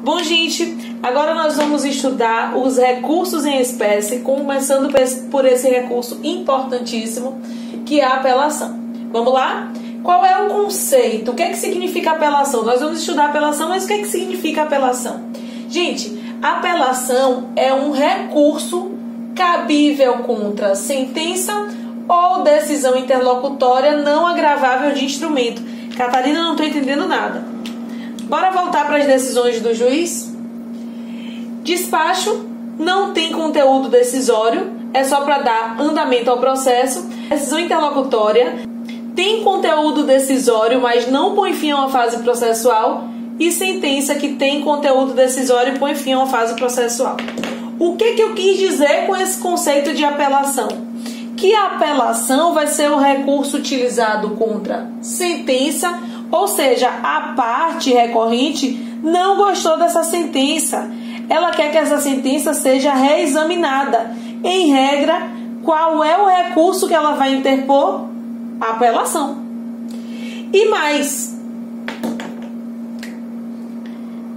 Bom, gente, agora nós vamos estudar os recursos em espécie, começando por esse recurso importantíssimo, que é a apelação. Vamos lá? Qual é o conceito? O que é que significa apelação? Nós vamos estudar apelação, mas o que é que significa apelação? Gente, apelação é um recurso cabível contra sentença ou decisão interlocutória não agravável de instrumento. Catarina, não estou entendendo nada. Bora voltar para as decisões do juiz? Despacho não tem conteúdo decisório, é só para dar andamento ao processo. Decisão interlocutória tem conteúdo decisório, mas não põe fim a uma fase processual. E sentença que tem conteúdo decisório e põe fim a uma fase processual. O que eu quis dizer com esse conceito de apelação? Que a apelação vai ser o recurso utilizado contra sentença, ou seja, a parte recorrente não gostou dessa sentença. Ela quer que essa sentença seja reexaminada. Em regra, qual é o recurso que ela vai interpor? A apelação. E mais,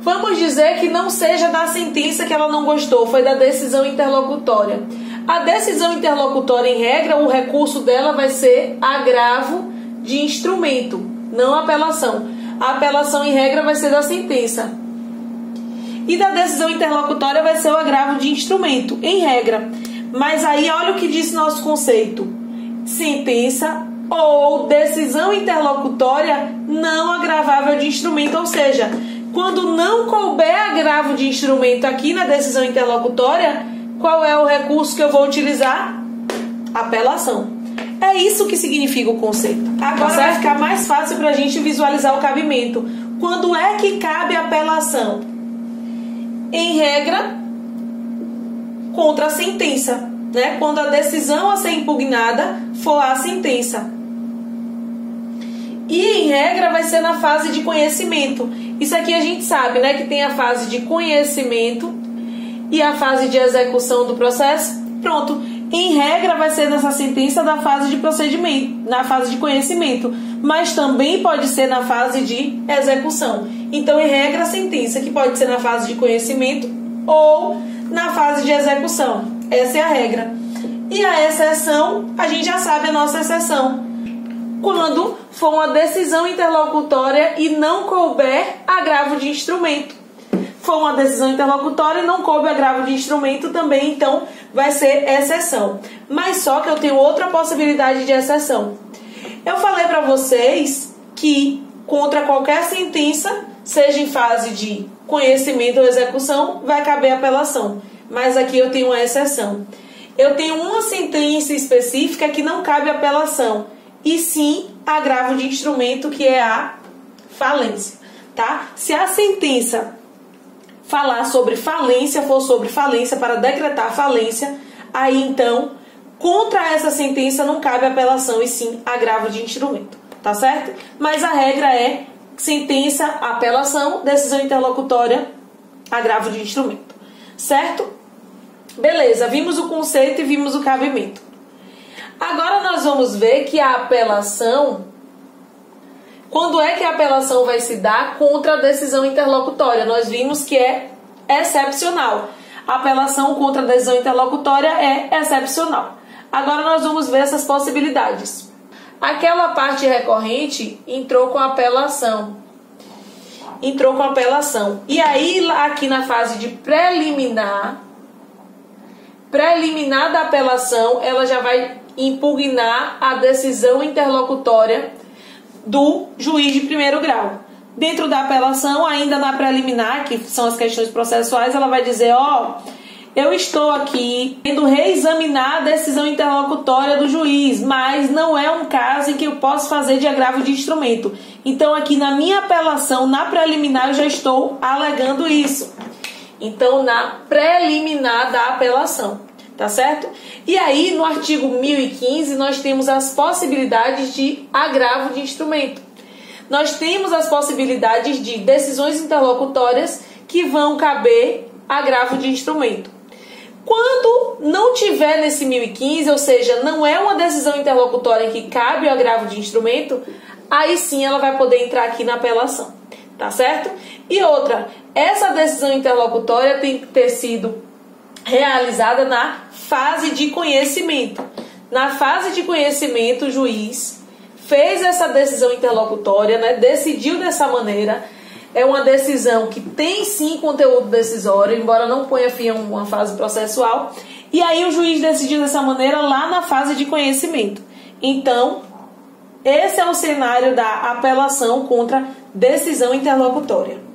vamos dizer que não seja da sentença que ela não gostou, foi da decisão interlocutória. A decisão interlocutória, em regra, o recurso dela vai ser agravo de instrumento, não apelação. A apelação, em regra, vai ser da sentença. E da decisão interlocutória vai ser o agravo de instrumento, em regra. Mas aí, olha o que diz nosso conceito. Sentença ou decisão interlocutória não agravável de instrumento, ou seja, quando não couber agravo de instrumento aqui na decisão interlocutória, qual é o recurso que eu vou utilizar? Apelação. É isso que significa o conceito. Agora vai ficar mais fácil para a gente visualizar o cabimento. Quando é que cabe a apelação? Em regra, contra a sentença, né? Quando a decisão a ser impugnada for a sentença. E em regra vai ser na fase de conhecimento. Isso aqui a gente sabe, né? Que tem a fase de conhecimento e a fase de execução do processo. Pronto. Em regra vai ser nessa sentença da fase de procedimento, na fase de conhecimento, mas também pode ser na fase de execução. Então, em regra, a sentença que pode ser na fase de conhecimento ou na fase de execução. Essa é a regra. E a exceção, a gente já sabe a nossa exceção. Quando for uma decisão interlocutória e não couber agravo de instrumento. For uma decisão interlocutória e não coube agravo de instrumento também, então vai ser exceção. Mas só que eu tenho outra possibilidade de exceção. Eu falei para vocês que contra qualquer sentença, seja em fase de conhecimento ou execução, vai caber apelação. Mas aqui eu tenho uma exceção. Eu tenho uma sentença específica que não cabe apelação, e sim agravo de instrumento, que é a falência, tá? Se a sentença falar sobre falência, for sobre falência, para decretar falência, aí então, contra essa sentença não cabe apelação e sim agravo de instrumento, tá certo? Mas a regra é sentença, apelação, decisão interlocutória, agravo de instrumento, certo? Beleza, vimos o conceito e vimos o cabimento. Agora nós vamos ver que a apelação, quando é que a apelação vai se dar contra a decisão interlocutória? Nós vimos que é excepcional. A apelação contra a decisão interlocutória é excepcional. Agora nós vamos ver essas possibilidades. Aquela parte recorrente entrou com apelação. E aí, aqui na fase de preliminar da apelação, ela já vai impugnar a decisão interlocutória do juiz de primeiro grau. Dentro da apelação, ainda na preliminar, que são as questões processuais, ela vai dizer, eu estou aqui tendo reexaminar a decisão interlocutória do juiz, mas não é um caso em que eu posso fazer de agravo de instrumento. Então, aqui na minha apelação, na preliminar, eu já estou alegando isso. Então, na preliminar da apelação. Tá certo? E aí, no artigo 1015, nós temos as possibilidades de agravo de instrumento. Nós temos as possibilidades de decisões interlocutórias que vão caber agravo de instrumento. Quando não tiver nesse 1015, ou seja, não é uma decisão interlocutória que cabe o agravo de instrumento, aí sim ela vai poder entrar aqui na apelação. Tá certo? E outra, Essa decisão interlocutória tem que ter sido realizada na fase de conhecimento. Na fase de conhecimento, o juiz fez essa decisão interlocutória, né, decidiu dessa maneira. É uma decisão que tem sim conteúdo decisório, embora não ponha fim a uma fase processual. E aí o juiz decidiu dessa maneira lá na fase de conhecimento. Então, esse é o cenário da apelação contra decisão interlocutória.